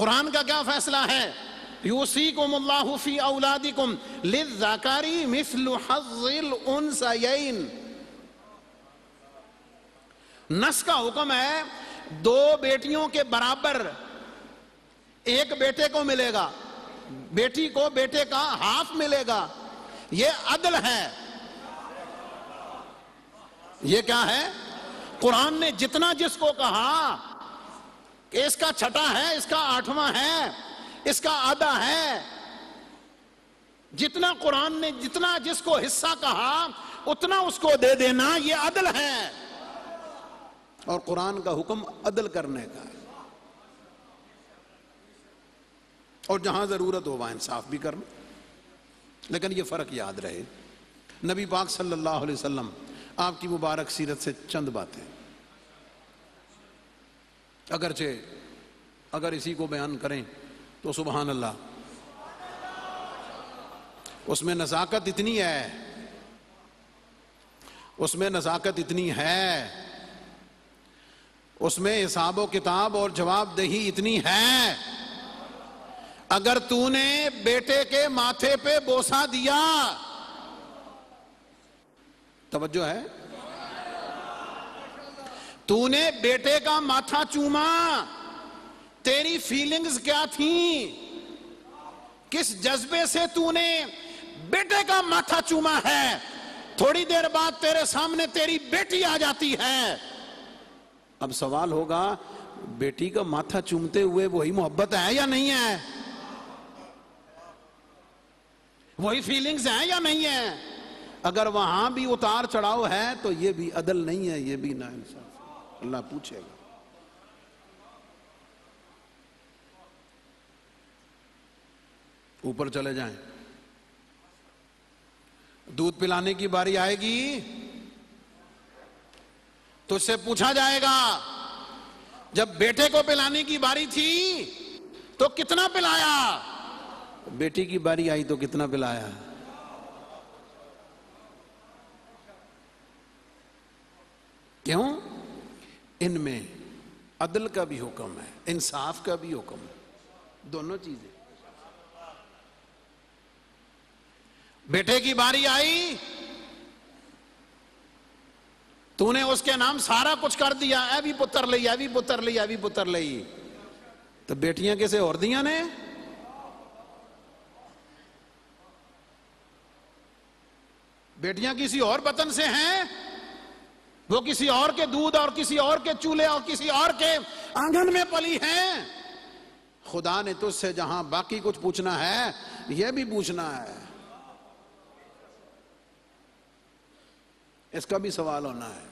قرآن کا کیا فیصلہ ہے؟ یوصیکم اللہ فی اولادکم للذکر مثل حظ الانثیین. نص کا حکم ہے 2 بیٹیوں کے برابر ایک بیٹے کو ملے گا، بیٹی کو بیٹے کا ہاف ملے گا. یہ عدل ہے. یہ کیا ہے؟ قرآن نے جتنا جس کو کہا کہ اس کا چھٹا ہے، اس کا 8واں ہے، اس کا آدھا ہے، جتنا قرآن نے جتنا جس کو حصہ کہا اتنا اس کو دے دینا، یہ عدل ہے. اور قرآن کا حکم عدل کرنے کا ہے، اور جہاں ضرورت ہو وہاں انصاف بھی کرنا. لیکن یہ فرق یاد رہے، نبی پاک صلی اللہ علیہ وسلم آپ کی مبارک سیرت سے چند باتیں اگرچہ اگر اسی کو بیان کریں تو سبحان اللہ، اس میں نزاکت اتنی ہے، اس میں نزاکت اتنی ہے، اس میں حساب و کتاب اور جواب دہی اتنی ہے. اگر تو نے بیٹے کے ماتھے پہ بوسہ دیا، توجہ ہے، تو نے بیٹے کا ماتھا چوما، تیری فیلنگز کیا تھیں؟ کس جذبے سے تو نے بیٹے کا ماتھا چوما ہے؟ تھوڑی دیر بعد تیرے سامنے تیری بیٹی آ جاتی ہے. اب سوال ہوگا، بیٹی کا ماتھا چومتے ہوئے وہی محبت ہے یا نہیں ہے؟ وہی فیلنگز ہیں یا نہیں ہے؟ اگر وہاں بھی اتار چڑھاؤ ہے تو یہ بھی عدل نہیں ہے، یہ بھی ناانصاف ہے. اللہ پوچھے گا. اوپر چلے جائیں، دودھ پلانے کی باری آئے گی تو اس سے پوچھا جائے گا، جب بیٹے کو پلانے کی باری تھی تو کتنا پلایا؟ بیٹی کی باری آئی تو کتنا پلایا؟ کیوں؟ ان میں عدل کا بھی حکم ہے، انصاف کا بھی حکم ہے، دونوں چیزیں. بیٹے کی باری آئی، تو نے اس کے نام سارا کچھ کر دیا، اے بھی پتر لئی، اے بھی پتر لئی، اے بھی پتر لئی، تو بیٹیاں کیسے اور دیاں نے؟ بیٹیاں کسی اور وطن سے ہیں، وہ کسی اور کے دودھ اور کسی اور کے چولہے اور کسی اور کے آنگن میں پلی ہیں. خدا نے تجھ سے جہاں باقی کچھ پوچھنا ہے یہ بھی پوچھنا ہے، اس کا بھی سوال ہونا ہے.